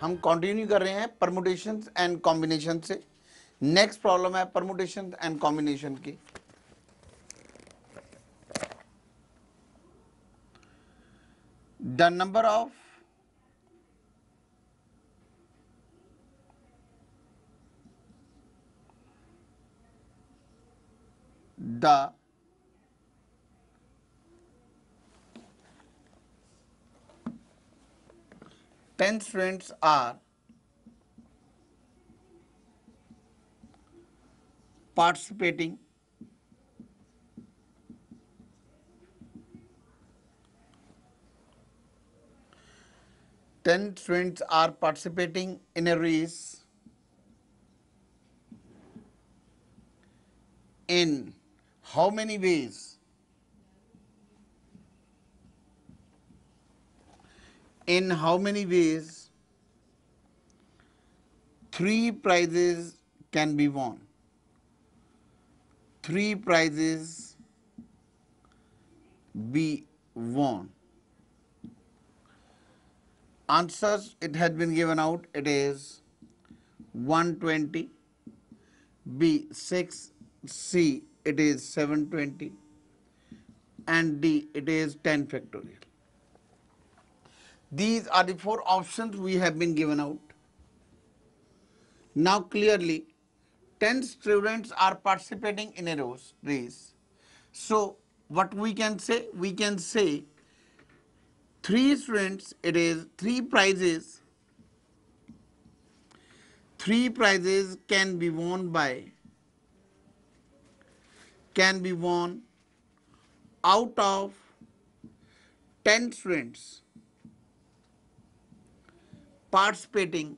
हम कंटिन्यू कर रहे हैं परमुटेशंस एंड कॉम्बिनेशन से। नेक्स्ट प्रॉब्लम है परमुटेशन एंड कॉम्बिनेशन की। The number of the 10 students are participating in a race in how many ways? In how many ways 3 prizes can be won? 3 prizes be won. Answers it had been given out. It is 120, B 6, C it is 720, and D it is 10 factorial. These are the 4 options we have been given out. Now clearly 10 students are participating in a race. So what we can say? We can say 3 students, it is 3 prizes. 3 prizes can be won out of 10 students participating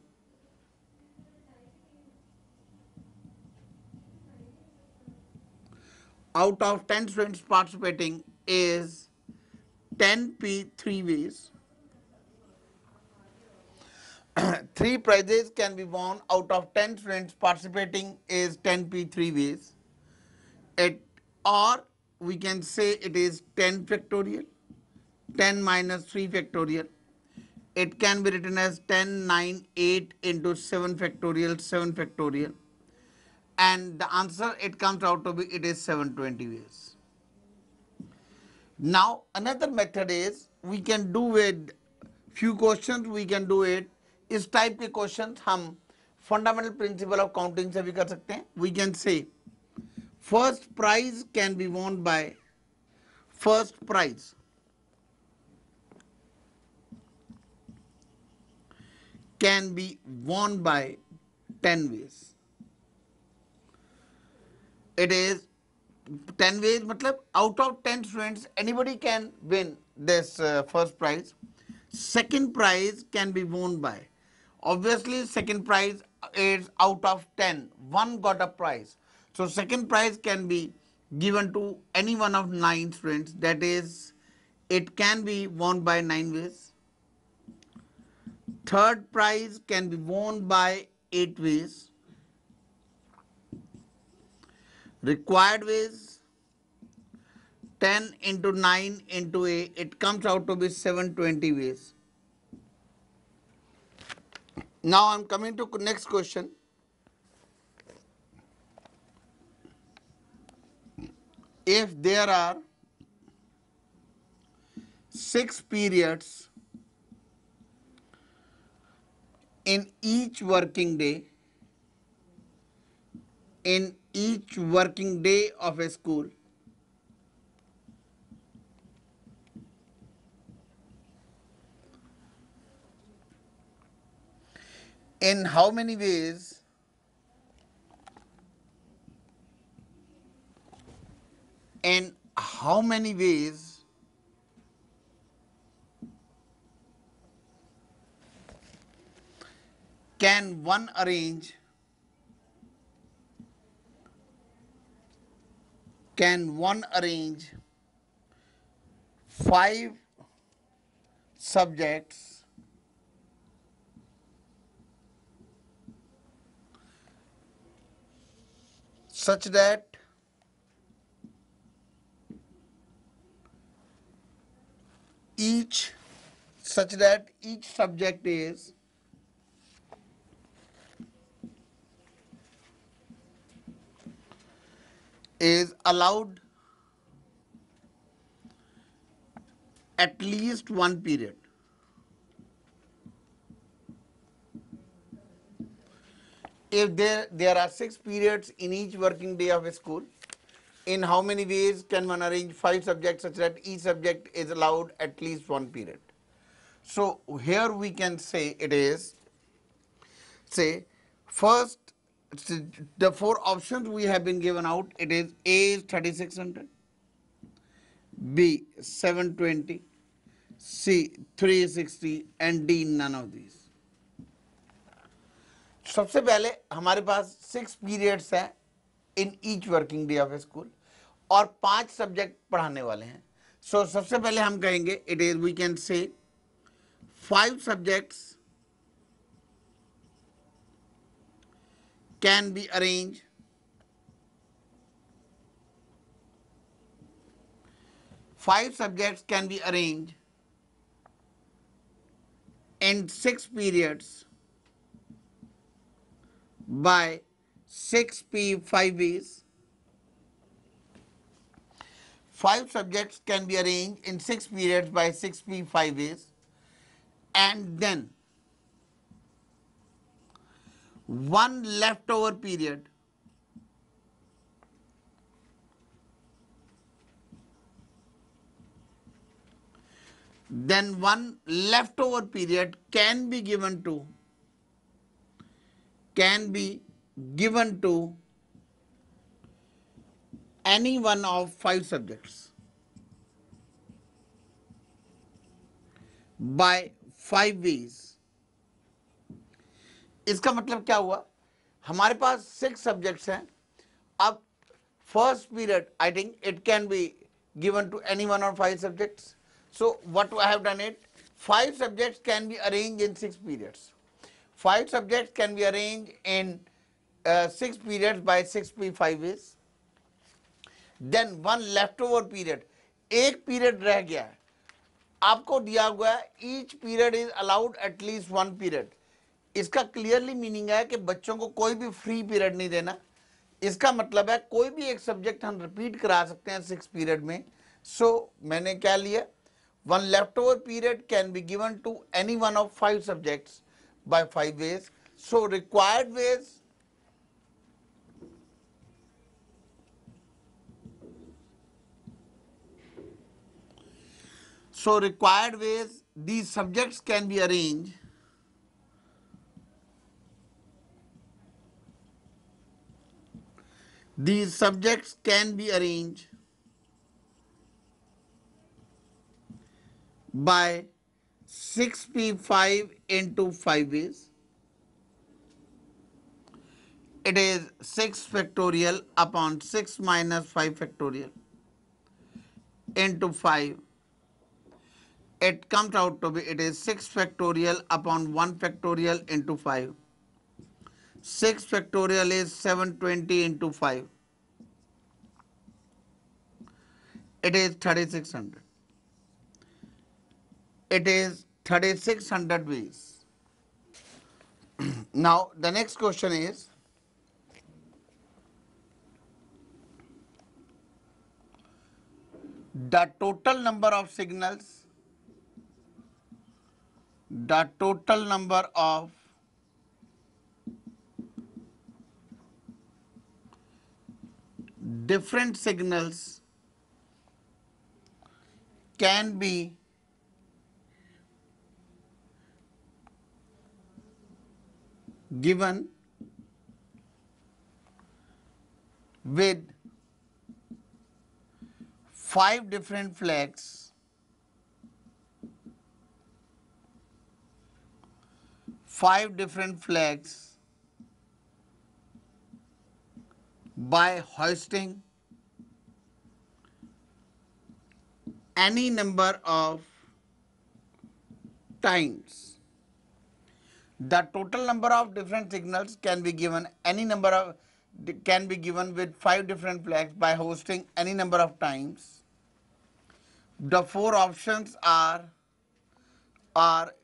out of 10 students participating is 10p 3 ways. 3 prizes can be won out of 10 students participating is 10p 3 ways. Or we can say it is 10 factorial, 10 minus 3 factorial. It can be written as 10, 9, 8 into 7 factorial, 7 factorial. And the answer it comes out to be it is 720 ways. Now another method is we can do with few questions we can do it. इस type के question हम fundamental principle of counting से भी कर सकते हैं. We can say first prize can be won by first prize can be won by 10 ways. It is 10 ways matlab out of 10 students anybody can win this first prize. Second prize can be won by, obviously second prize is out of 10 one got a prize, so second prize can be given to any one of 9 students, that is it can be won by 9 ways. Third prize can be won by 8 ways. Required ways 10 into 9 into A, it comes out to be 720 ways. Now I am coming to next question. If there are 6 periods in each working day, of a school, in how many ways can one arrange 5 subjects such that each subject is is allowed at least one period. If there are 6 periods in each working day of a school, in how many ways can one arrange 5 subjects such that each subject is allowed at least one period? So here we can say it is, say, first, the 4 options we have been given out, it is A is 3600, B 720, C 360 and D none of these. सबसे पहले हमारे पास 6 periods हैं in each working day of school और 5 subject पढ़ाने वाले हैं. सो सबसे पहले हम कहेंगे it is we can say 5 subjects can be arranged in 6 periods by 6p5bs. 5 subjects can be arranged in 6 periods by 6p5bs, and then one leftover period can be given to any one of 5 subjects by 5 ways. इसका मतलब क्या हुआ, हमारे पास 6 subjects हैं. अब first period I think it can be given to any one of 5 subjects. So what I have done it, 5 subjects can be arranged in 6 periods. 5 subjects can be arranged in 6 periods by 6p5 ways. Then one leftover period, एक period रह गया है, आपको दिया हुआ है each period is allowed at least one period. इसका clearly meaning है कि बच्चों को कोई भी फ्री पीरियड नहीं देना. इसका मतलब है कोई भी एक सब्जेक्ट हम रिपीट करा सकते हैं 6 पीरियड में. सो मैंने क्या लिया, one left over period can be given to any one of 5 subjects by 5 ways. So required ways, these subjects can be arranged by 6p5 into 5 ways. It is 6 factorial upon 6 minus 5 factorial into 5. It comes out to be, it is 6 factorial upon 1 factorial into 5. 6 factorial is 720 into 5. It is 3600. It is 3600 ways. Now the next question is, the total number of signals, different signals can be given with 5 different flags, by hoisting any number of times. The total number of different signals can be given with 5 different flags by hosting any number of times. The 4 options are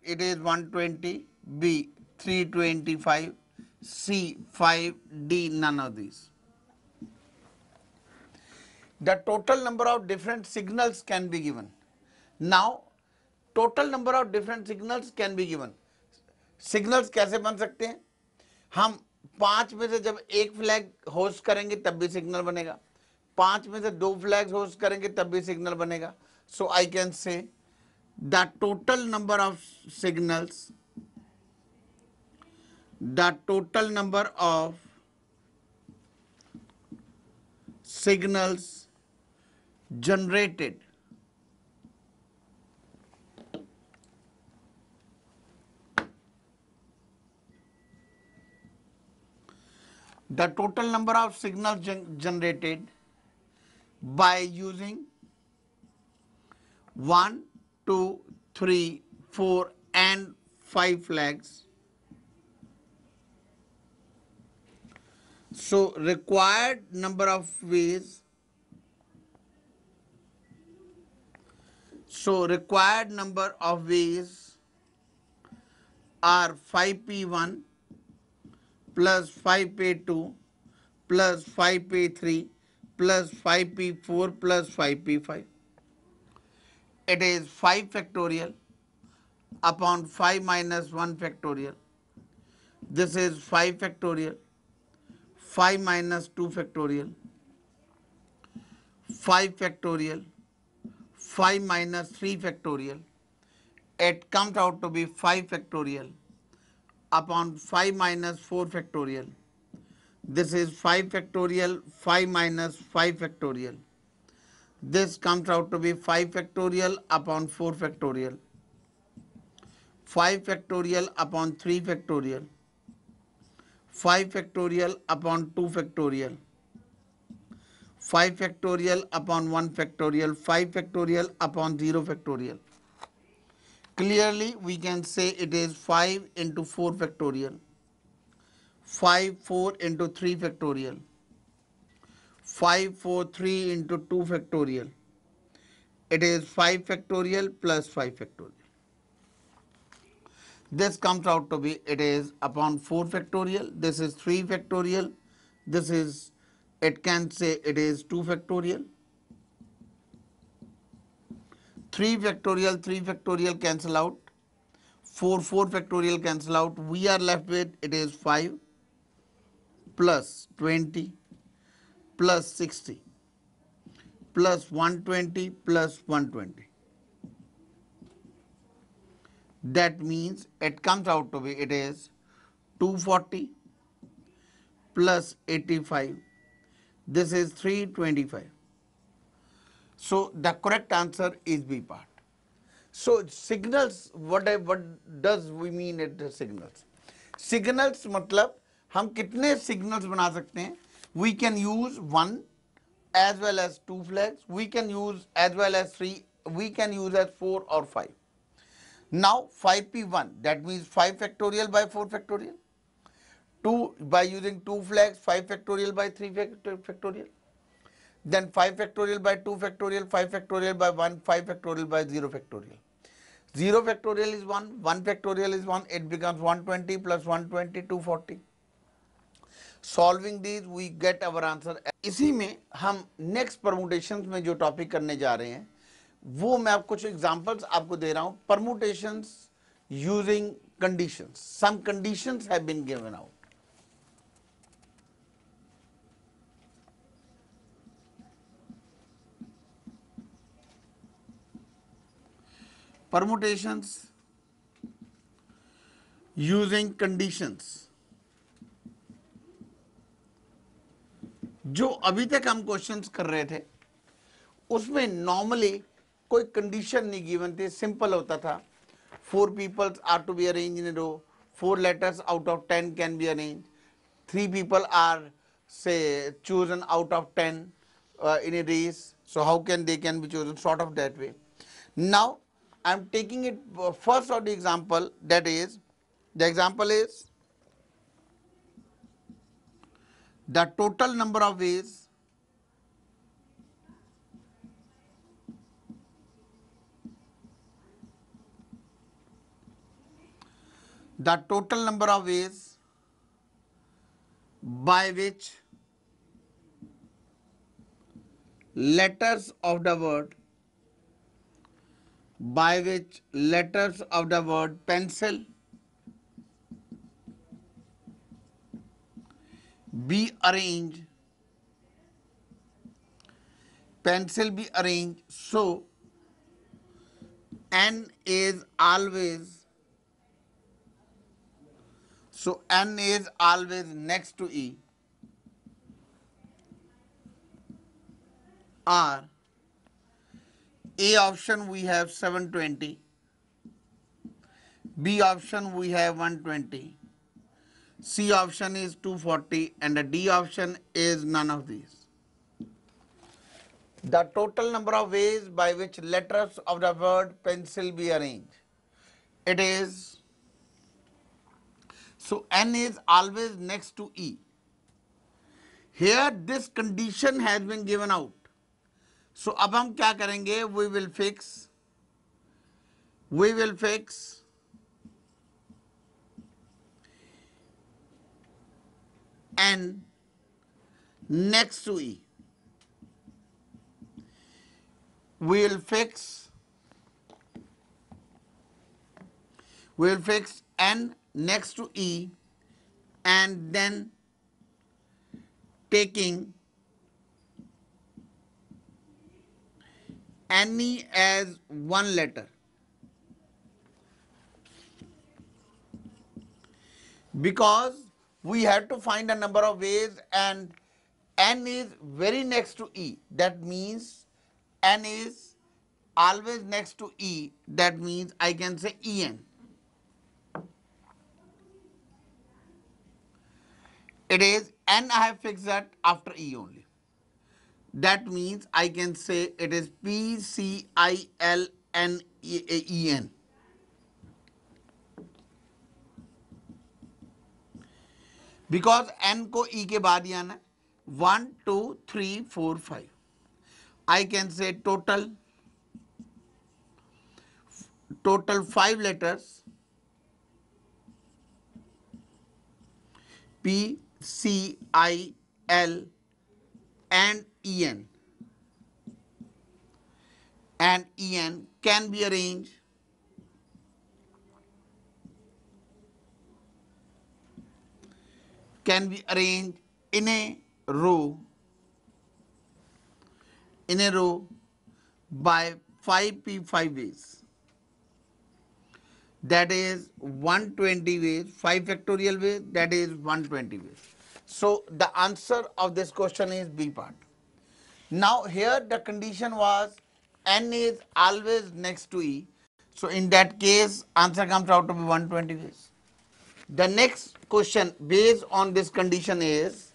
it is 120, B 325, C 5, D none of these. the total number of different signals can be given. Now total number of different signals can be given. Signals कैसे बन सकते हैं? हम 5 में से जब एक flag host करेंगे तब भी सिग्नल बनेगा, 5 में से 2 फ्लैग्स होस्ट करेंगे तब भी सिग्नल बनेगा. So I can say the total number of signals, the total number of signals generated the total number of signals generated by using 1, 2, 3, 4 and 5 flags. So required number of ways, are 5p1 plus 5p2 plus 5p3 plus 5p4 plus 5p5. It is 5 factorial upon 5 minus 1 factorial. This is 5 factorial, 5 minus 2 factorial, 5 factorial, 5 minus 3 factorial. It comes out to be 5 factorial upon 5 minus 4 factorial. This is 5 factorial, 5 minus 5 factorial. This comes out to be 5 factorial upon 4 factorial, 5 factorial upon 3 factorial, 5 factorial upon 2 factorial, 5 factorial upon 1 factorial, 5 factorial upon 0 factorial. Clearly we can say it is 5 into 4 factorial, 5 4 into 3 factorial, 5 4 3 into 2 factorial. It is 5 factorial plus 5 factorial. This comes out to be, it is upon 4 factorial, this is 3 factorial, this is, it can say it is 2 factorial, 3 factorial cancel out, 4 factorial cancel out, we are left with, it is 5 plus 20 plus 60 plus 120 plus 120. That means it comes out to be, it is 240 plus 85. This is 325. So the correct answer is B part. So signals, what does we mean at the signals? Signals मतलब हम कितने signals बना सकते हैं? We can use 1 as well as 2 flags. We can use as well as 3. We can use as 4 or 5. Now 5p1, that means 5 factorial by 4 factorial. 2 by using 2 flags, 5 factorial by 3 factorial. Then 5 factorial by 2 factorial, 5 factorial by 1, 5 factorial by 0 factorial. 0 factorial is 1, 1 factorial is 1, it becomes 120 plus 120, 240. Solving these we get our answer. इसी में हम next permutations में जो topic करने जा रहे हैं वो मैं आपको कुछ examples आपको दे रहा हूं. Permutations using conditions. Some conditions have been given out. Permutations using conditions. जो अभी तक हम क्वेश्चंस कर रहे थे उसमें नॉर्मली कोई कंडीशन नहीं गिवन थी, सिंपल होता था. 4 people are to be arranged in a row, 4 letters out of 10 can be arranged, 3 people are say chosen out of 10 in a race, so how can they can be chosen, sort of that way. Now I am taking it first of the example, that is the example is the total number of ways by which letters of the word, by which letters of the word pencil be arranged, pencil be arranged so n is always, n is always next to e, or A option we have 720, B option we have 120, C option is 240, and the D option is none of these. The total number of ways by which letters of the word pencil be arranged. It is, so n is always next to e. Here this condition has been given out. So अब हम क्या करेंगे? We will fix n next to e. We will fix n next to e, and then taking any as one letter, because we have to find a number of ways and n is very next to e. That means n is always next to e. That means I can say en. It is n I have fixed that after e only. That means I can say it is PCILNEN. Because n को e के बाद ही आना है. 1 2 3 4 5. I can say total 5 letters, P C I L and En, and En can be arranged in a row by 5p5 ways. That is 120 ways, 5 factorial ways, that is 120 ways. So the answer of this question is B part. Now here the condition was n is always next to e. So in that case answer comes out to be 120 ways. The next question based on this condition is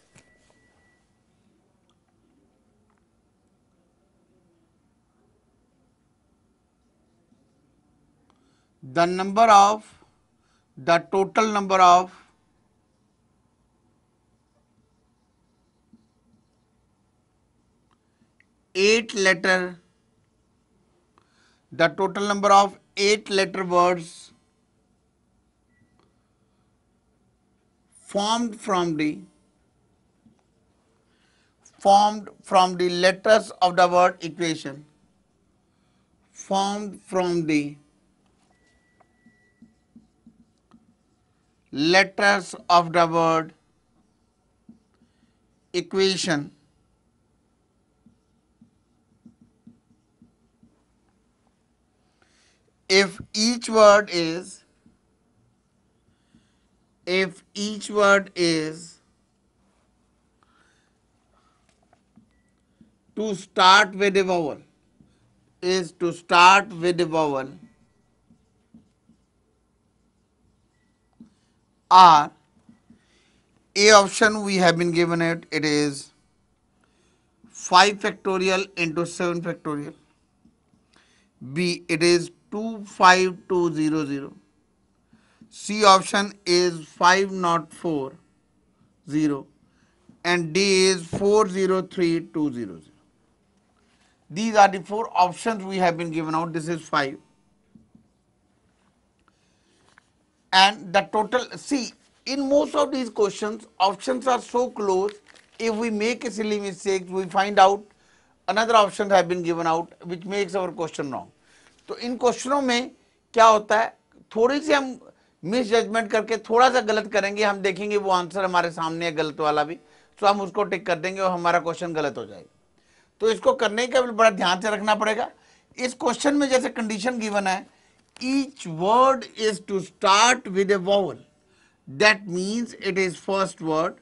the total number of eight letter words formed from the letters of the word equation, formed from the letters of the word equation if each word is to start with a vowel, or A option we have been given it is 5 factorial into 7 factorial. B, it is 25200. C option is 5040, and D is 403200. These are the 4 options we have been given out. This is 5. And the total, see, in most of these questions, options are so close. If we make a silly mistake, we find out another options have been given out which makes our question wrong. तो इन क्वेश्चनों में क्या होता है, थोड़ी सी हम miss judgement करके थोड़ा सा गलत करेंगे, हम देखेंगे वो आंसर हमारे सामने है गलत वाला भी, तो हम उसको टिक कर देंगे और हमारा क्वेश्चन गलत हो जाएगा। तो इसको करने का भी बड़ा ध्यान से रखना पड़ेगा। इस क्वेश्चन में जैसे कंडीशन गिवन है, each word is to start with a vowel, that means it is first word,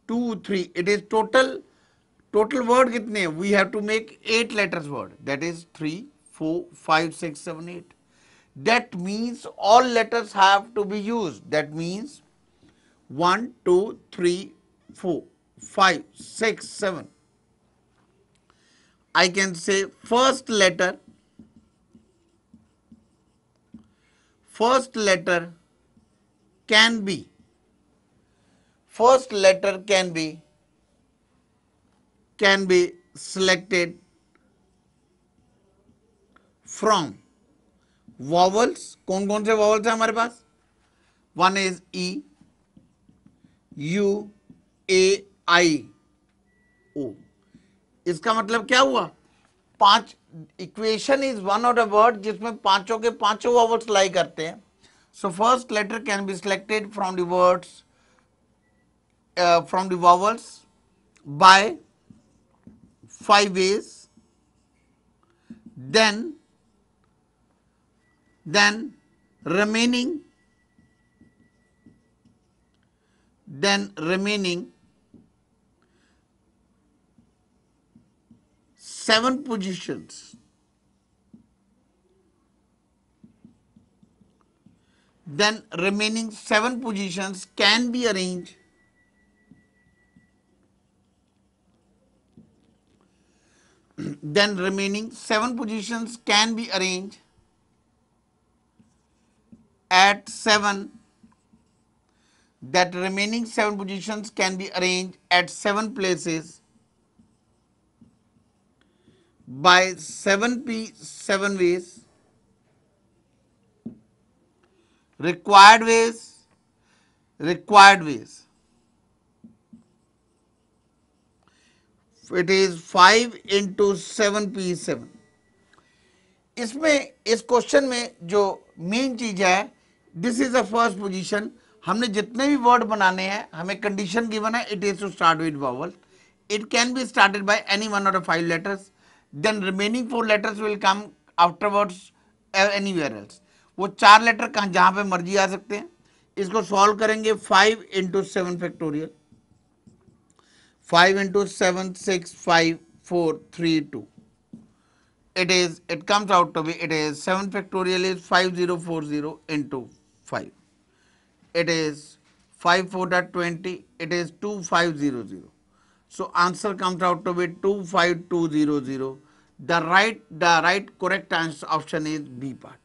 2 3 it is total word कितने हैं, we have to make 8 letters word, that is 3 4 5 6 7 8, that means all letters have to be used, that means 1 2 3 4 5 6 7, I can say first letter can be first letter can be selected from vowels। कौन कौन से vowels है हमारे पास, one is E, U, A, I, O. इसका मतलब क्या हुआ, पांच, equation is one of the word जिसमें पांचों के पांचों वॉवल्स लाई करते हैं। So first letter can be selected from the words from the vowels by 5 ways, then remaining remaining 7 positions, then remaining 7 positions can be arranged then remaining 7 positions can be arranged at 7, that remaining 7 positions can be arranged at 7 places by 7 ways, required ways it is 5 into 7p7। इसमें इस question में जो main चीज है, this is the first position. हमने जितने भी word बनाने हैं, हमें कंडीशन गिवन है, it is to start with vowel, it can be started by any one of the 5 letters, then remaining 4 letters will come afterwards anywhere else. वो 4 letter कहाँ जहां पे मर्जी आ सकते हैं। इसको सॉल्व करेंगे, 5 into 7 factorial, 5 into 7 6 5 4 3 2, it comes out to be, it is 7 factorial is 5040 into 5, it is 5 4 20, it is 2500, so answer comes out to be 25200। The right correct answer option is B part.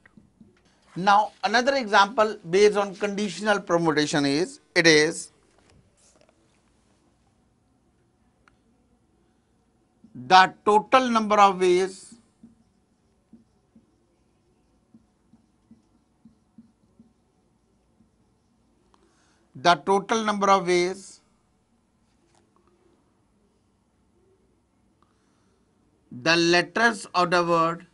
Now another example based on conditional permutation is, it is the total number of ways the total number of ways the letters of the word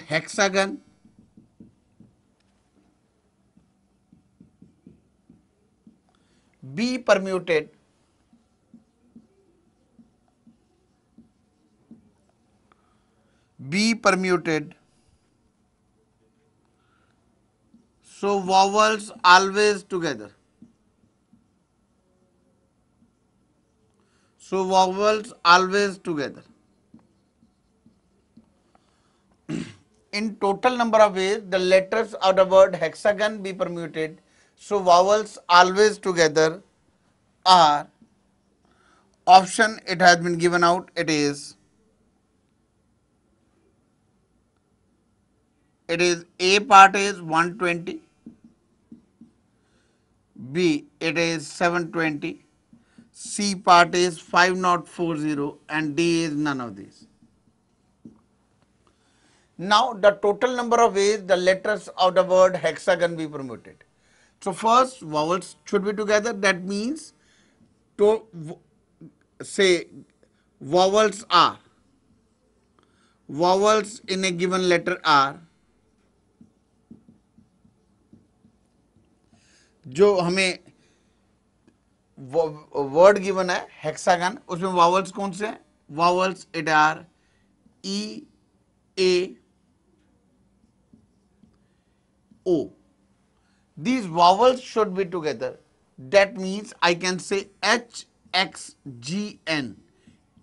hexagon be permuted so vowels always together, in total number of ways the letters of the word hexagon be permuted so vowels always together are, option it has been given out, it is A part is 120, B it is 720, C part is 5040 and D is none of these. Now the total number of ways the letters of the word hexagon be permuted. So first vowels should be together. That means to say vowels in a given letter are, जो हमें word given है हेक्सागन, उसमें vowels कौन से हैं? Vowels it are E, A, O. These vowels should be together. That means I can say H, X, G, N,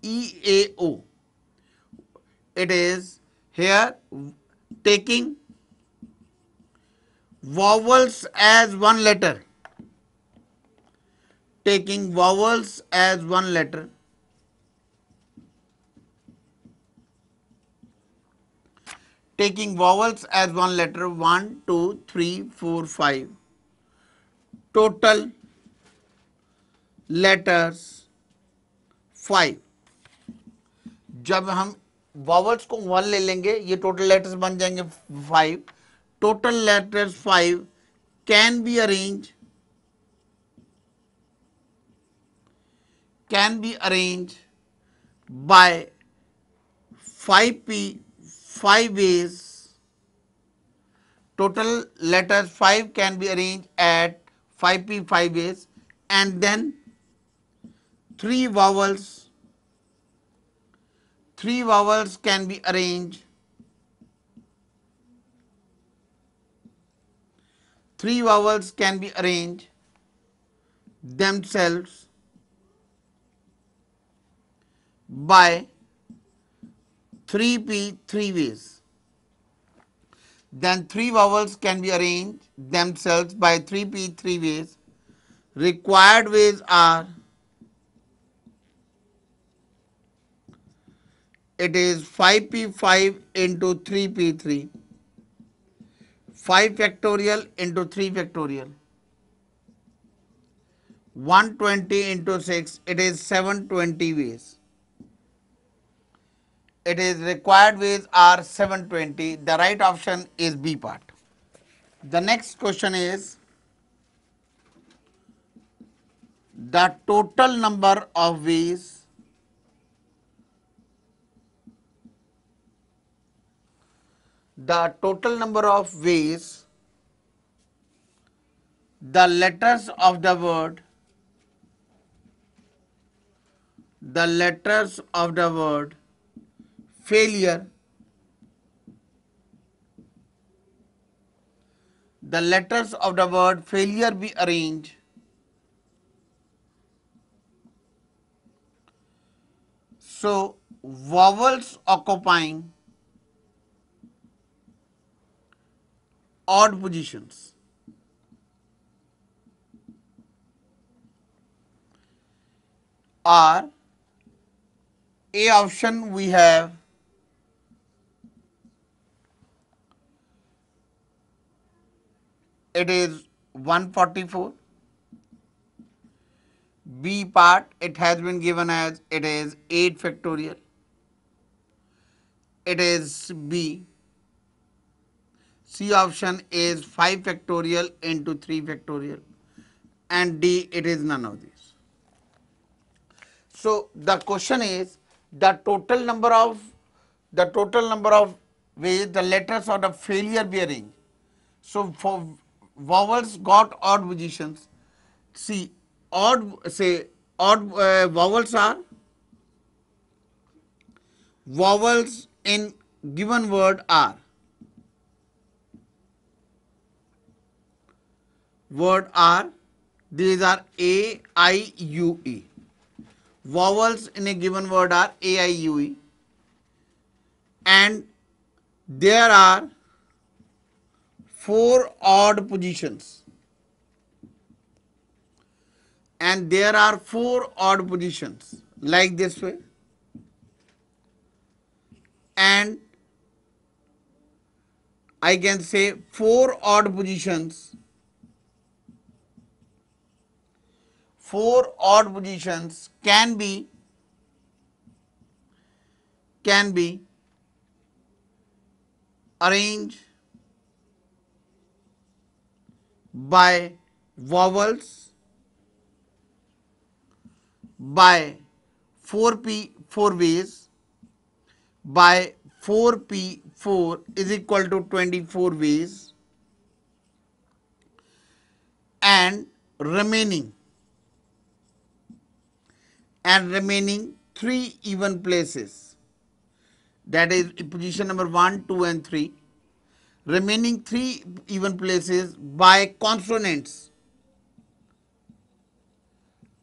E, A, O. It is here taking vowels as one letter. Taking vowels as one letter. Taking vowels as one letter. 1, 2, 3, 4, 5. Total letters 5. जब हम vowels को 1 ले लेंगे, ये total letters बन जाएंगे 5. Total letters 5 can be arrange by 5p 5 ways. Total letters 5 can be arranged at 5p 5 ways, and then 3 vowels can be arranged. 3 vowels can be arranged themselves by 3p 3 ways. Then 3 vowels can be arranged themselves by 3p 3 ways. Required ways are, it is 5p 5 into 3p 3, 5 factorial into 3 factorial, 120 into 6, it is 720 ways. It is required ways are 720. The right option is B part. The next question is the total number of ways the letters of the word failure be arranged so vowels occupying odd positions are, A option we have it is 144. B part it has been given as it is 8 factorial. It is B. C option is 5 factorial into 3 factorial, and D it is none of these. So the question is the total number of ways the letters of the failure be arranged. So for vowels got odd positions. See, odd vowels in given word are these are A, I, U, E. Vowels in a given word are A, I, U, E, and there are 4 odd positions. Like this way, and I can say 4 odd positions. 4 odd positions can be arranged by vowels by 4 ways by 4p4 is equal to 24 ways, and remaining remaining 3 even places, that is position number 1, 2 and 3, remaining 3 even places by consonants.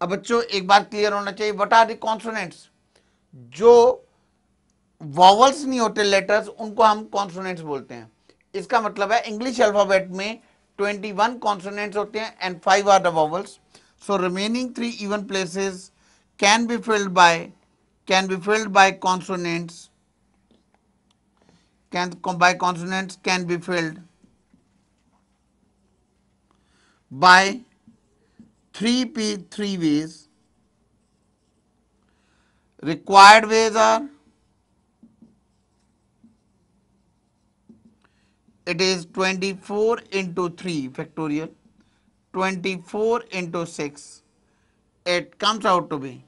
अब बच्चों एक बात clear होना चाहिए, what are the consonants? जो vowels नहीं होते letters, उनको हम कॉन्सोनेंट्स बोलते हैं। इसका मतलब है इंग्लिश अल्फाबेट में 21 कॉन्सोनेंट्स होते हैं and 5 are the vowels. So remaining 3 even places can be filled by consonants, can be filled by 3 ways. Required ways are, it is 24 into 3 factorial, 24 into 6, it comes out to be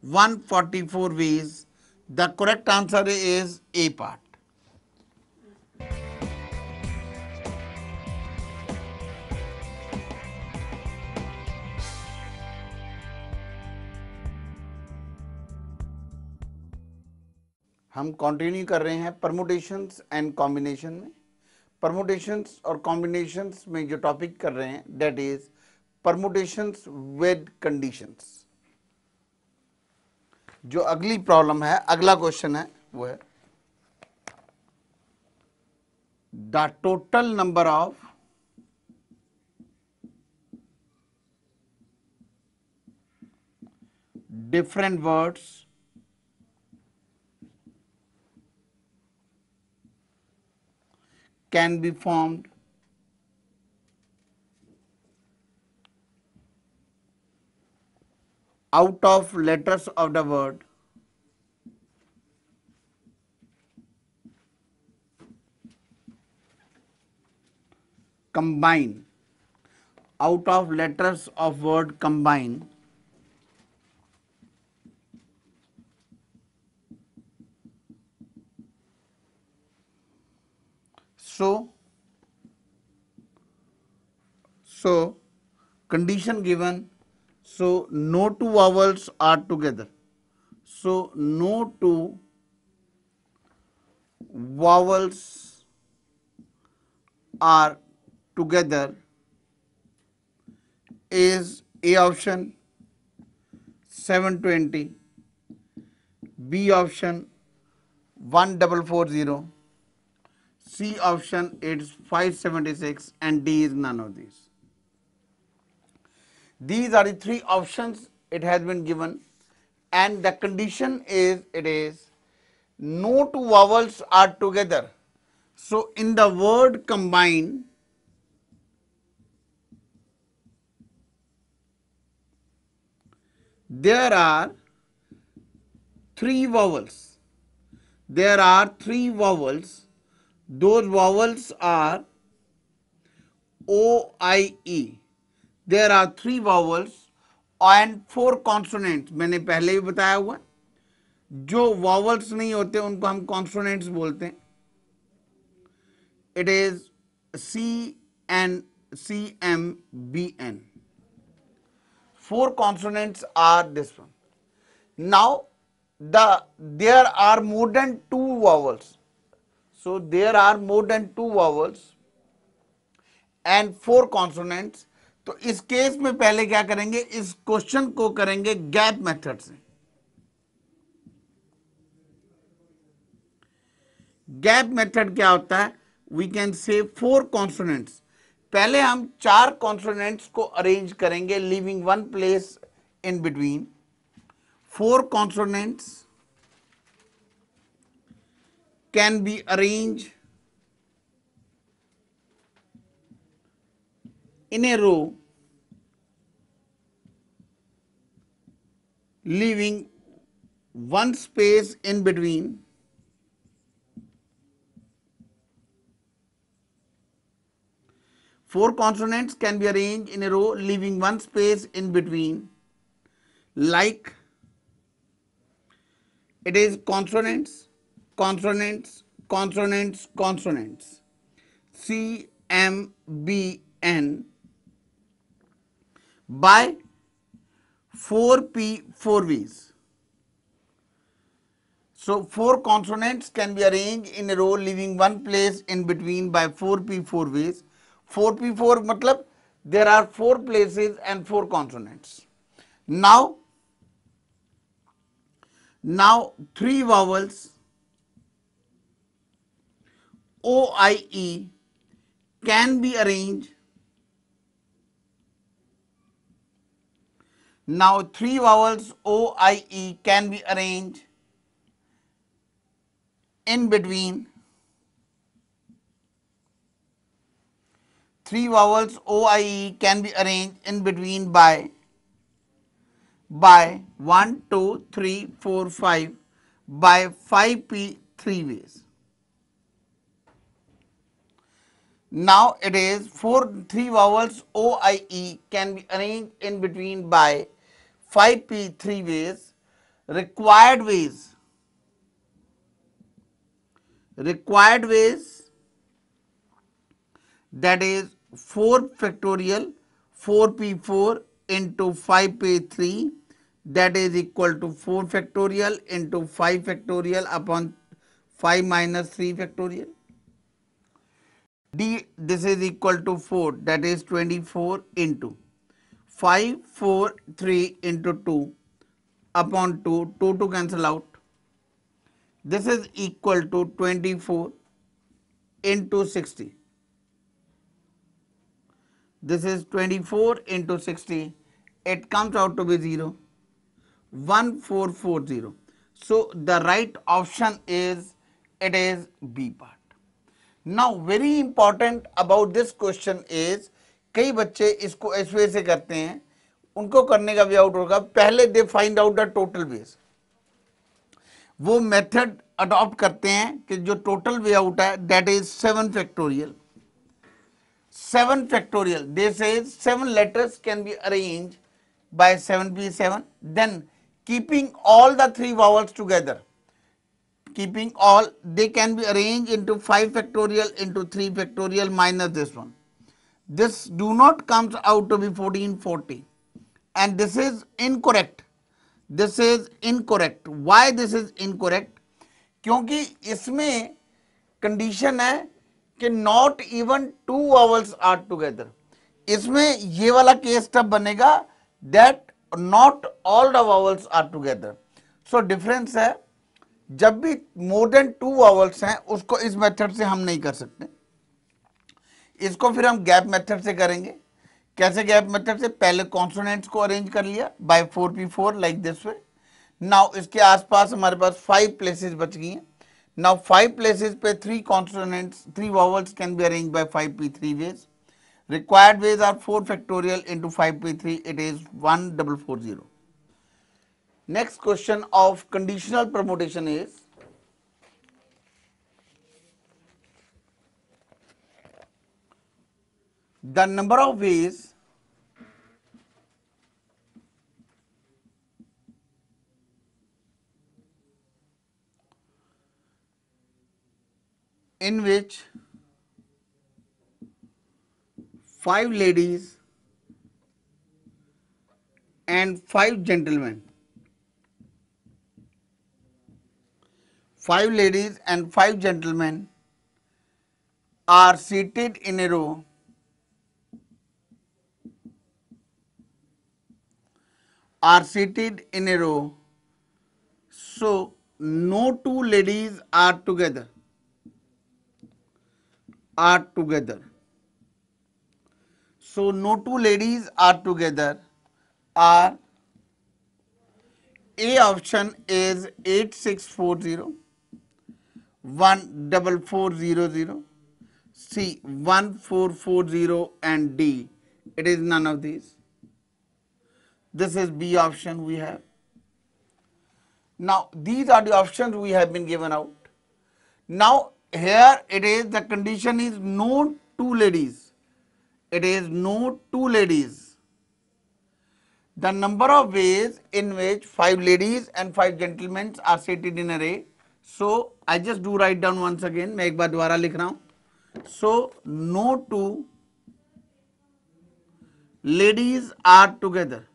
144 ways. The correct answer is A part. हम continue कर रहे हैं permutations and combination में। Permutations और combinations में जो topic कर रहे हैं that is permutations with conditions. जो अगली प्रॉब्लम है, अगला क्वेश्चन है वो है the total number of different words can be formed out of letters of the word combine, out of letters of word combine, so condition given, so no two vowels are together, so no two vowels are together is A option 720, B option 1440, C option is 576 and D is none of these. These are the 3 options it has been given, and the condition is, it is no two vowels are together. So in the word combine, there are 3 vowels. There are 3 vowels. Those vowels are O, I, E. There are 3 vowels and 4 consonants. मैंने पहले भी बताया हुआ, जो vowels नहीं होते उनको हम consonants बोलते हैं। It is C, N, C, M, B, N. 4 consonants are this one. Now there are more than 2 vowels. So there are more than 2 vowels and 4 consonants. तो इस केस में पहले क्या करेंगे, इस क्वेश्चन को करेंगे गैप मेथड से। गैप मेथड क्या होता है, वी कैन से 4 कॉन्सोनेंट्स। पहले हम 4 कॉन्सोनेंट्स को अरेंज करेंगे leaving 1 place in between. 4 consonants can be arrange in a row leaving 1 space in between, Four consonants can be arranged in a row, leaving one space in between. Like it is consonants, consonants, consonants, consonants. C, M, B, N by 4P, 4 V's. So, four consonants can be arranged in a row, leaving one place in between by 4P, 4 V's. 4P, 4 matlab there are four places and four consonants. Now three vowels O, I, E can be arranged. Now three vowels O, I, E can be arranged in between. Three vowels O, I, E can be arranged in between by 1, 2, 3, 4, 5 by 5P 3 ways. Now it is three vowels O, I, E can be arranged in between by 5P 3 ways. Required ways that is 4 factorial 4P4 into 5P3 that is equal to 4 factorial into 5 factorial upon 5 minus 3 factorial. D, this is equal to 4 that is 24 into 5, 4, 3 into 2 upon 2, 2 to cancel out. This is equal to 24 into 60. This is 24 into 60. It comes out to be 0. 1440. So the right option is, it is B part. Now very important about this question is, कई बच्चे इसको इस वे से करते हैं, उनको करने का वे आउट होगा, पहले they find out the total ways, वो मेथड अडॉप्ट करते हैं कि जो टोटल वे आउट है that is 7 factorial. 7 factorial, they say 7 letters can be arranged by 7P7, then keeping all the three vowels together, keeping all, they can be arranged into 5 factorial into 3 factorial minus this one. This do not comes out to be 1440 and this is incorrect. This is incorrect. Why this is incorrect? क्योंकि इसमें condition है कि not even two vowels are together. इसमें ये वाला case तब बनेगा that not all the vowels are together. So difference है, जब भी मोर देन टू वावल्स हैं उसको इस मेथड से हम नहीं कर सकते, इसको फिर हम गैप मेथड से करेंगे. कैसे गैप मेथड से? पहले कॉन्सोनेंट्स को अरेंज कर लिया by 4P4 like this way. Now इसके आसपास हमारे पास 5 प्लेसेस बच गई हैं. Now 5 places पे 3 consonants, 3 vowels can be arranged by 5P3 ways. Required ways are 4 factorial into 5P3, it is 1440. Next question of conditional permutation is, the number of ways in which 5 ladies and 5 gentlemen, 5 ladies and 5 gentlemen are seated in a row, so no two ladies are together. So no two ladies are together. Are A option is 8640, 14400, C 1440 and D, it is none of these. This is B option we have. Now these are the options we have been given out. Now here it is, the condition is no two ladies. it is no two ladies. The number of ways in which five ladies and five gentlemen are seated in a array. So I just do write down once again. मैं एक बार दोबारा लिख रहा हूं. So no two ladies are together.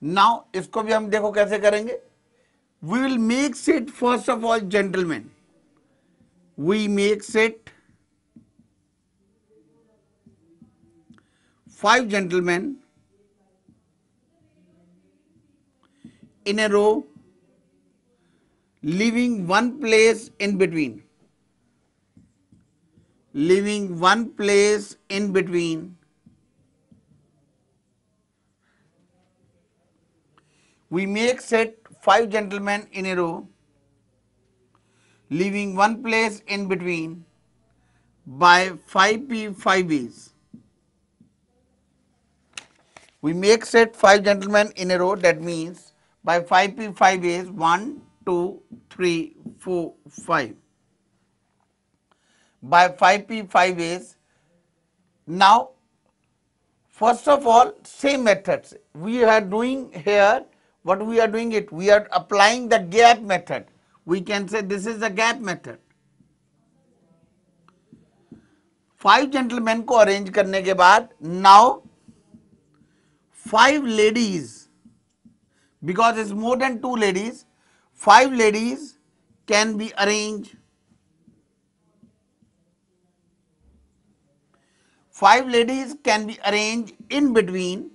Now इसको भी हम देखो कैसे करेंगे. We will make it first of all gentlemen. We make it five gentlemen in a row, leaving one place in between. Leaving one place in between. We make set five gentlemen in a row, leaving one place in between by 5p 5b's. We make set five gentlemen in a row, that means by 5p 5b's 1, 2, 3, 4, 5. By 5p 5b's. Now, first of all, same methods. We are doing here, what we are doing it, we are applying the gap method. We can say this is the gap method. Five gentleman को arrange करने के बाद now five ladies because is more than two ladies five ladies can be arrange five ladies can be arrange in between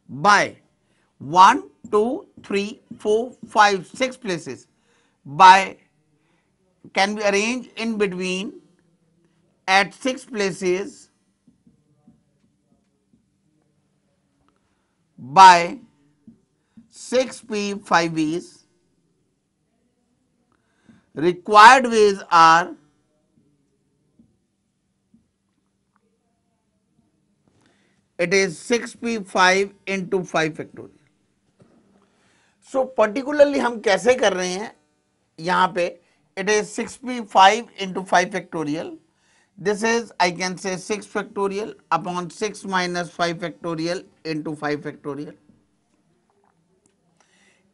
by 1, 2, 3, 4, 5, 6 places by can be arranged in between at 6 places by 6p 5b's. Required ways are it is 6p 5 into 5 factorial. So particularly हम कैसे कर रहे हैं यहां पे it is 6p 5 into 5 factorial. This is I can say 6 factorial upon 6 minus 5 factorial into 5 factorial.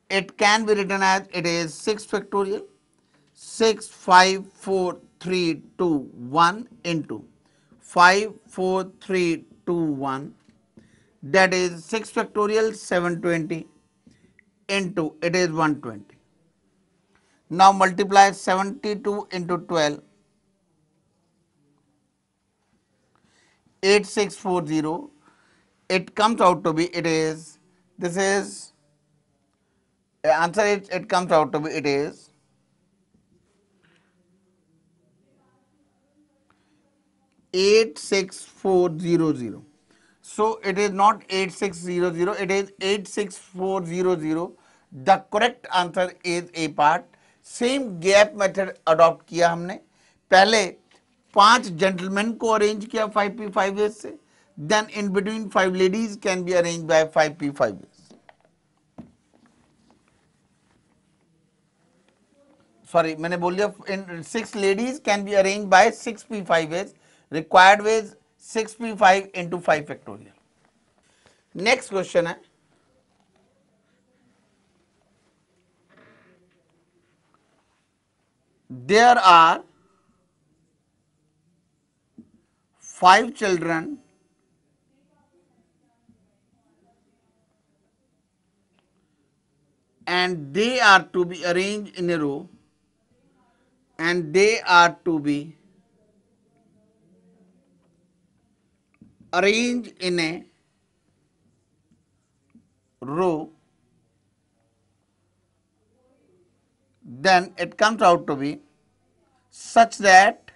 It can be written as it is 6 factorial 6 5 4 3 2 1 into 5 4 3 2 1, that is 6 factorial 720 into it is 120. Now multiply 72 into 12, 8640. It comes out to be it is this is answer it comes out to be it is 86400. So it is not 8600, it is 86400. The correct answer is A part. Same gap method adopt किया हमने. पहले 5 gentleman को arrange किया 5p 5s से, then in between 5 ladies can be arrange by 5p 5s. Sorry मैंने बोल दिया in 6 ladies can be arrange by 6p 5s. Required ways 6p 5 into 5 factorial. Next question है there are 5 children and they are to be arranged in a row and they are to be arranged in a row, then it comes out to be such that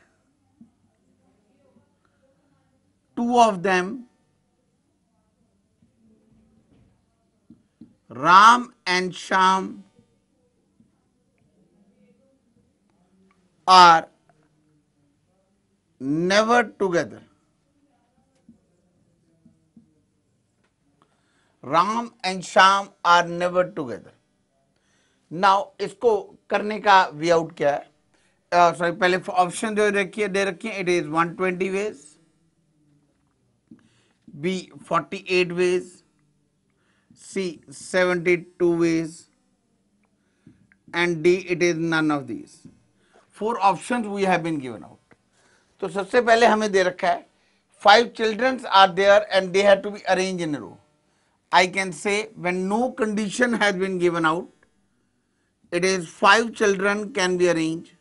two of them, Ram and Sham, are never together. Ram and Sham are never together. Now इसको करने का way out क्या है. Sorry पहले option जो रखिए दे रखिए, it is 120 ways, B 48 ways, C 72 ways, and D it is none of these. Four options we have been given out. तो सबसे पहले हमें दे रखा है 5 children are there and they have to be arranged in a row. I can say when no condition has been given out, it is 5 children can be arranged.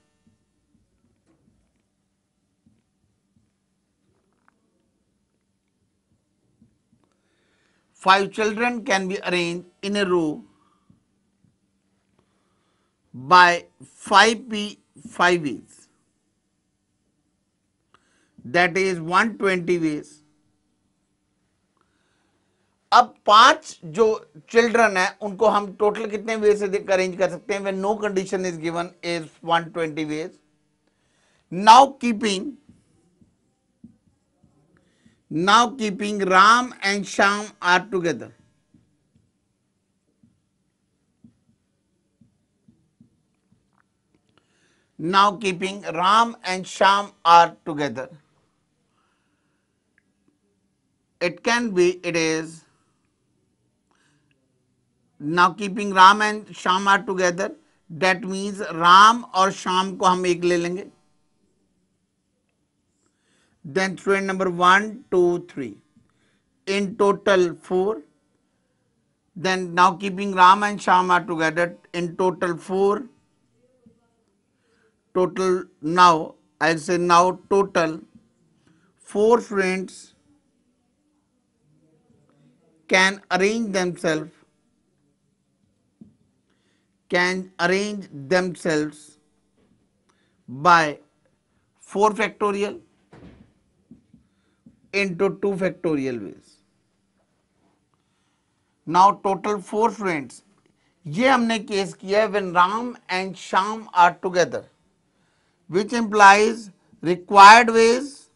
Five children can be arranged in a row by 5p 5 ways. That is 120 ways. अब 5 जो children है उनको हम total कितने वे से arrange कर सकते हैं? When no condition is given is 120 ways. Now keeping Ram and Sham are together. Now keeping Ram and Sham are together. It is now keeping Ram and Sham are together. That means Ram और Sham को हम एक ले लेंगे. Then student number 1, 2, 3. In total 4. Then now keeping Ram and Sham are together. In total 4. Total now, I'll say now total 4 friends can arrange themselves by 4 factorial into 2 factorial ways. Now total 4 friends. ये हमने case किया है when Ram and Sham are together, which implies required ways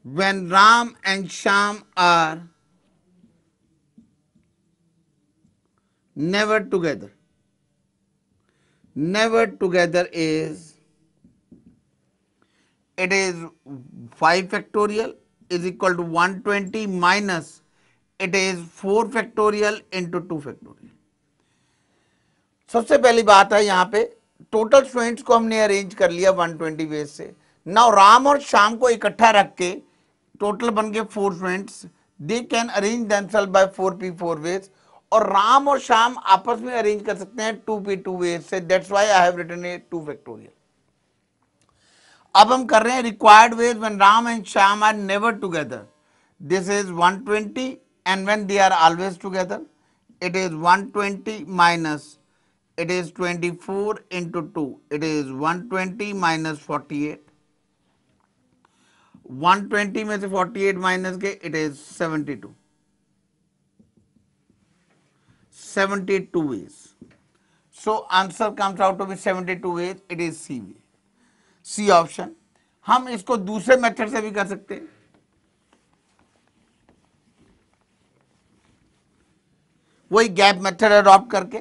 when Ram and Sham are never together. Never together is, it is 5 factorial is equal to 120 minus, it is 4 factorial into 2 factorial. सबसे पहली बात है यहां पे total students को हमने arrange कर लिया 120 वेज से. नाउ राम और शाम को इकट्ठा रख के टोटल बन गए 4 students. They can arrange themselves by 4p4 ways, और राम और शाम आपस में अरेंज कर सकते हैं 2p2 वेज से. That's why I have written a 2 factorial. अब हम कर रहे हैं required ways when Ram and Shyam are never together. This is 120 and when they are always together it is 120 minus, it is 24 into 2, it is 120 minus 48. 120 में से 48 minus के it is 72. 72 ways. So answer comes out to be 72 ways. It is C way. C option. हम इसको दूसरे method से भी कर सकते हैं. वही गैप मेथड अडॉप्ट करके,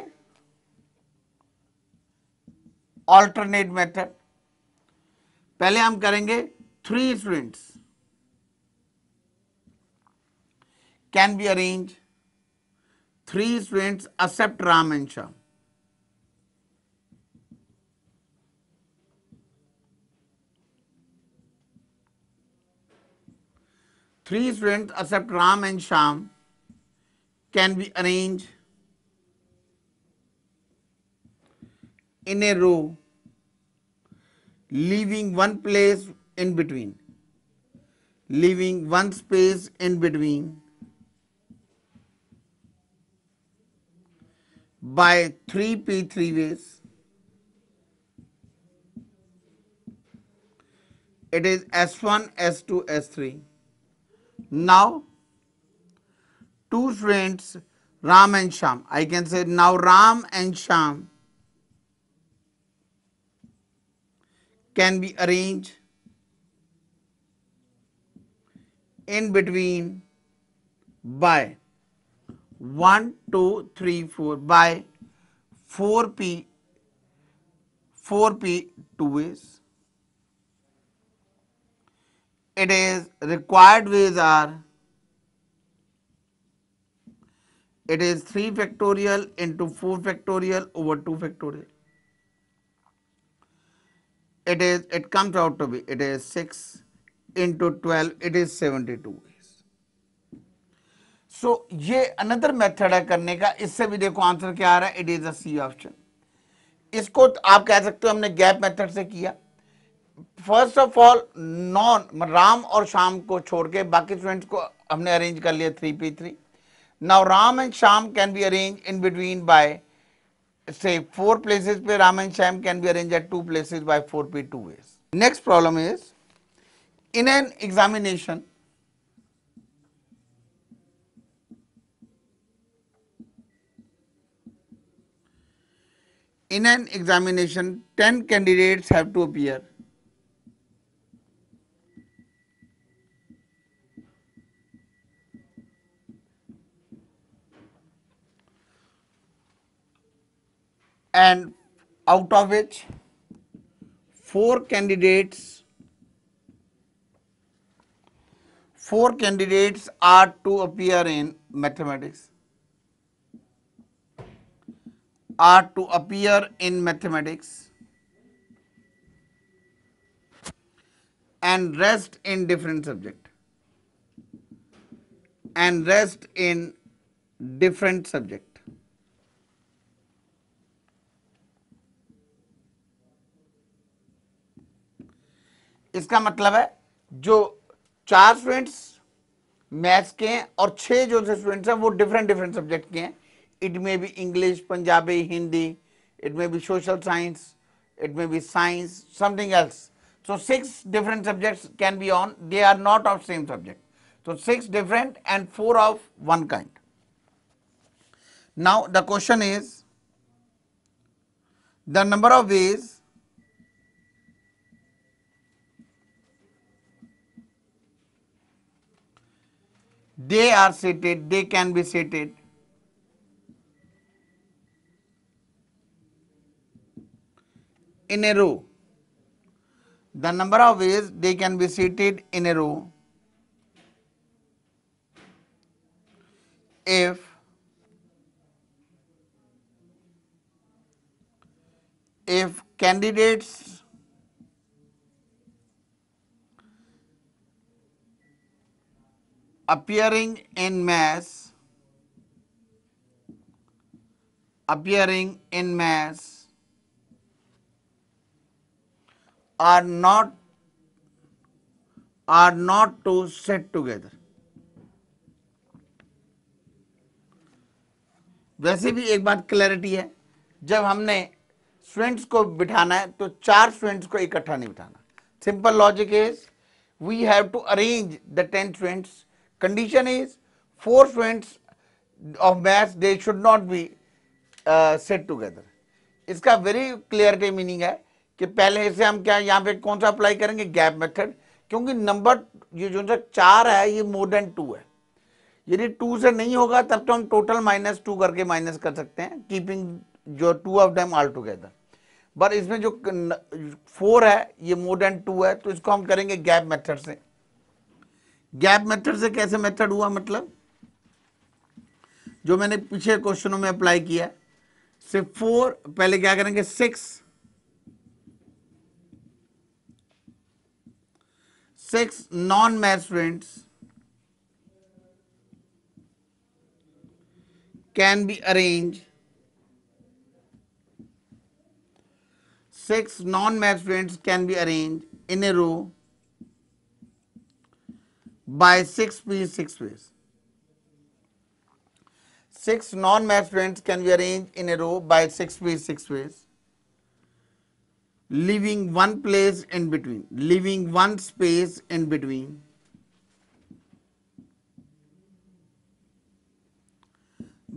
ऑल्टरनेट मेथड. पहले हम करेंगे 3 students can be arrange, 3 students except Ram and Shyam. Three students except Ram and Sham can be arranged in a row, leaving one place in between, leaving one space in between by 3p3 ways. It is S1, S2, S3. Now, 2 students, Ram and Sham. I can say now Ram and Sham can be arranged in between by 1, 2, 3, 4 by 4p 4p two ways. It is required ways are, it is 3 factorial into 4 factorial over 2 factorial. It comes out to be, it is 6 into 12, it is 72 ways. So ये another method है करने का. इससे भी देखो answer क्या आ रहा है, it is a C option. इसको आप कह सकते हो हमने गैप मेथड से किया. First of all non Ram और श्याम को छोड़ के बाकी स्टूडेंट्स को हमने अरेंज कर लिया 3p3. Now Ram and Shyam can be arrange in between by say 4 places पे Ram and Shyam can be arranged at 2 places by 4p 2 ways. Next problem is in an examination in an examination 10 candidates have to appear. And out of which 4 candidates are to appear in mathematics, and rest in different subject, इसका मतलब है जो 4 students maths के हैं और 6 जो students हैं वो डिफरेंट सब्जेक्ट के हैं. It may be English, Punjabi, Hindi, it may be social science, it may be science, something else. So 6 different subjects can be on, they are not of same subject. So 6 different and 4 of one kind. Now the question is the number of ways they can be seated in a row. The number of ways they can be seated in a row if candidates appearing in mass are not to sit together. वैसे भी एक बात clarity है, जब हमने students को बिठाना है तो 4 स्टूडेंट्स को इकट्ठा नहीं बिठाना. Simple logic is we have to arrange the 10 students. Condition is 4 students of maths they should not be set together. इसका वेरी क्लियरिटी मीनिंग है कि पहले से हम क्या यहाँ पे कौन सा अप्लाई करेंगे, गैप मेथड. क्योंकि नंबर ये जो 4 है ये मोर देन 2 है. यदि 2 से नहीं होगा तब तो हम टोटल -2 करके माइनस कर सकते हैं, कीपिंग जो 2 of them all together. But इसमें जो 4 है ये मोर देन 2 है, तो इसको हम करेंगे गैप मेथड से. गैप मेथड से कैसे मेथड हुआ, मतलब जो मैंने पीछे क्वेश्चनों में अप्लाई किया. सिर्फ 4 पहले क्या करेंगे, 6 non math students can be arranged, 6 non-math students can be arranged in a row by 6p 6 ways. 6 non-math students can be arranged in a row by 6p 6 ways, leaving one space in between.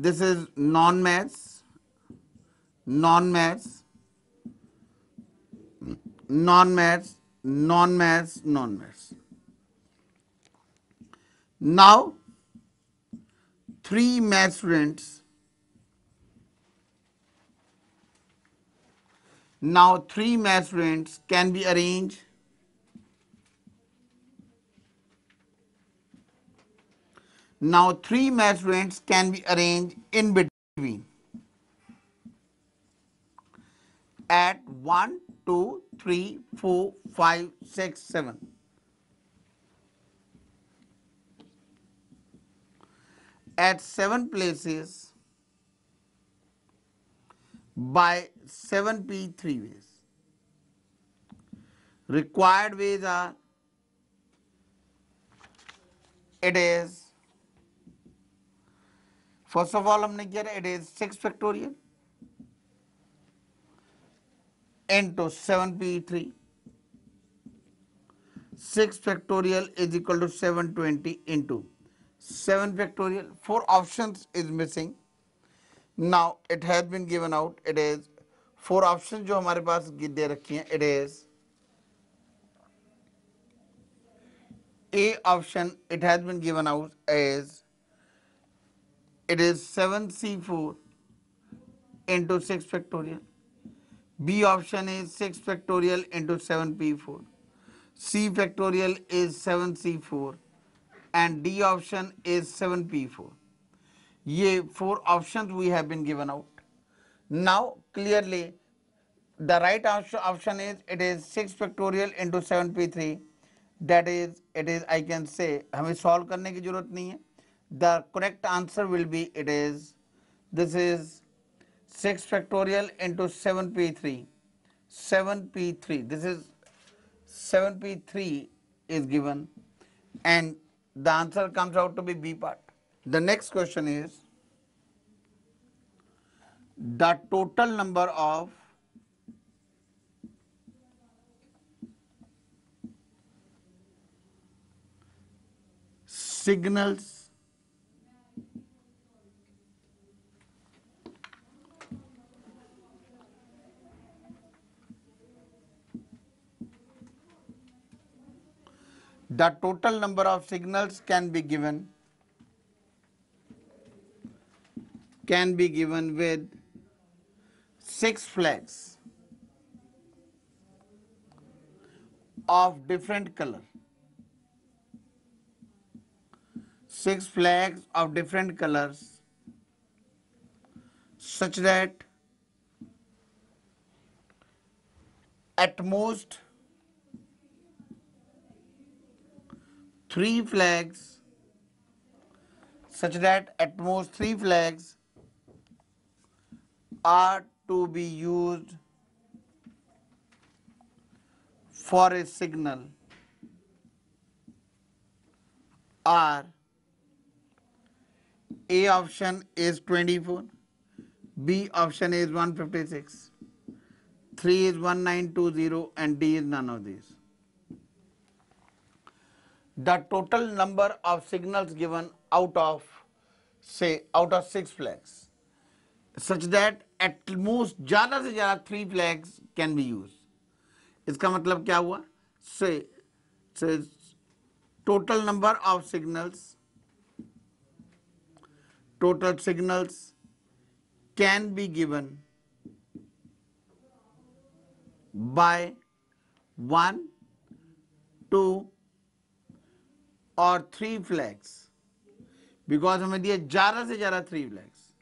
This is non-maths, non-maths, non-maths, non-maths, non-maths. Now 3 math students Now three math students can be arranged. Now three math students can be arranged in between at 1, 2, 3, 4, 5, 6, 7. At 7 places by 7p 3 ways. Required ways are, it is, first of all हमने किया it is 6 factorial into 7p3. 6 factorial is equal to 720 into 7 factorial. 4 options is missing. Now it has been given out. It is 4 options जो हमारे पास दे रखी हैं. It is A option. It has been given out as it is 7c4 into 6 factorial. B option is 6 factorial into 7p4. C factorial is 7c4 and D option is 7p4. ये 4 options we have been given out. Now clearly the right option is it is 6 factorial into 7p3. That is, it is, I can say, हमें solve करने की जरूरत नहीं है. The correct answer will be, it is, this is 6 factorial into 7p3. 7p3. This is 7p3 is given and the answer comes out to be B part. The next question is the total number of signals the total number of signals can be given with 6 flags of different color. 6 flags of different colors such that at most 3 flags are to be used for a signal are A option is 24, B option is 156, 3 is 1920 and D is none of these. The total number of signals given out of 6 flags such that at most ज़्यादा से ज़्यादा 3 flags can be used. इसका मतलब क्या हुआ? Say total number of signals can be given by 1, 2 or 3 flags because हमें दिया ज़्यादा से ज़्यादा 3 flags.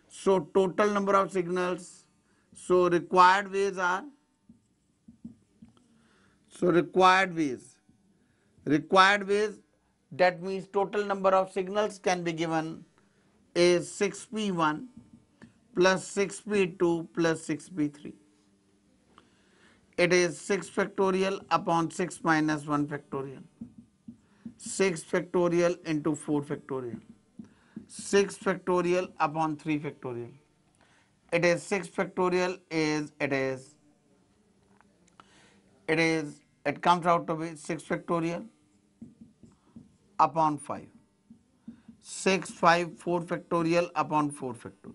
So total number of signals, so required ways are, that means total number of signals can be given is 6p1 plus 6p2 plus 6p3. It is 6 factorial upon 6 minus 1 factorial. 6 factorial into 4 factorial. 6 factorial upon 3 factorial. It is 6 factorial is, it comes out to be 6 factorial upon 5. 6, 5, 4 factorial upon 4 factorial.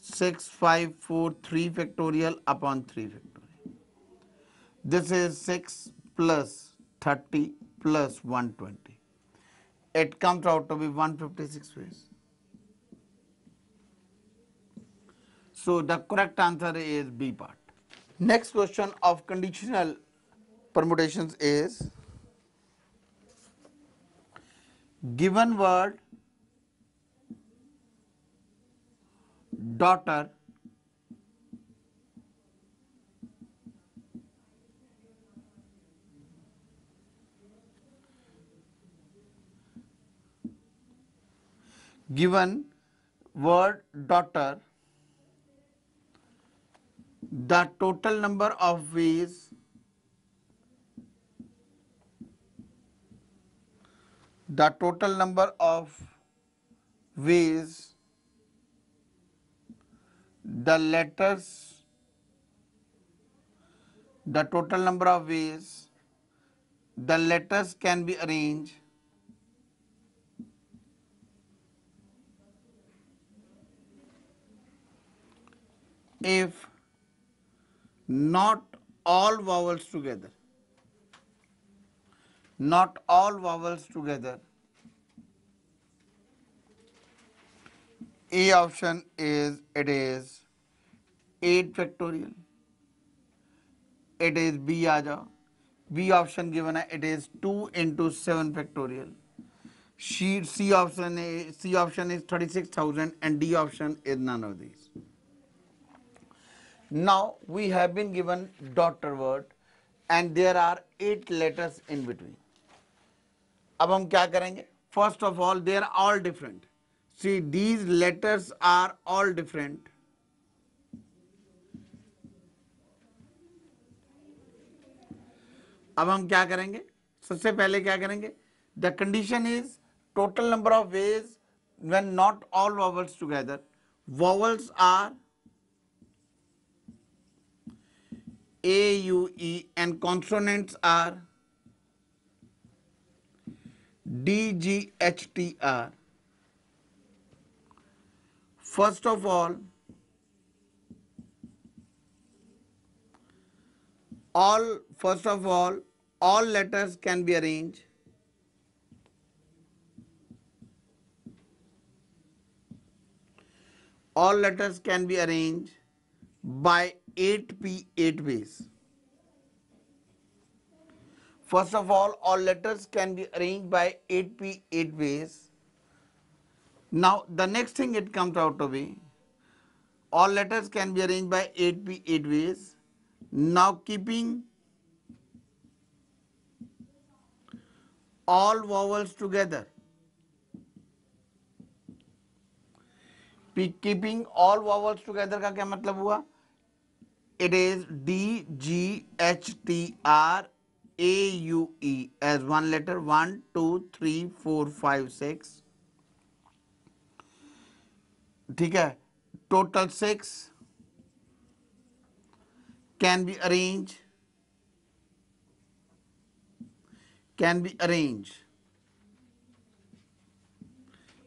6, 5, 4, 3 factorial upon 3 factorial. This is 6 plus 30 plus 120. It comes out to be 156 ways. So the correct answer is B part. Next question of conditional permutations is given word daughter given word daughter, the total number of ways the total number of ways the letters the total number of ways the letters can be arranged if not all vowels together, not all vowels together. A option is it is 8 factorial. It is B aja. B option given है it is 2 into 7 factorial. C option is 36,000 and D option is none of these. Now we have been given daughter word and there are 8 letters in between. अब हम क्या करेंगे? First of all, they are all different. See, these letters are all different. अब हम क्या करेंगे? सबसे पहले क्या करेंगे? The condition is total number of ways when not all vowels together. Vowels are A, U, E and consonants are D, G, H, T, R. First of all letters can be arranged by 8 ways. First of all letters can be arranged by 8 ways. Now, the next thing it comes out to be, all letters can be arranged by 8 ways. Now, keeping all vowels together, keeping all vowels together का क्या मतलब हुआ? It is D, G, H, T, R, A, U, E as one letter. 1, 2, 3, 4, 5, 6. ठीक है? Total 6 can be arranged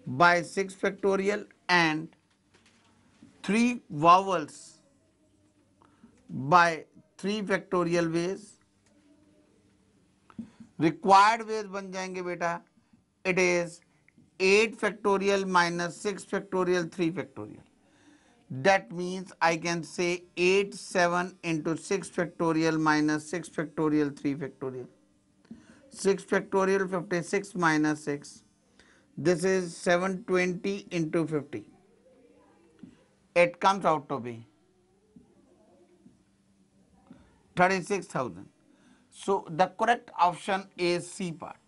by 6 factorial and 3 vowels by 3 factorial ways. Required ways बन जाएंगे बेटा. It is 8 factorial minus 6 factorial 3 factorial. That means I can say 8 7 into 6 factorial minus 6 factorial 3 factorial. 6 factorial 56 minus 6. This is 720 into 50. It comes out to be 36,000. So the correct option is C part.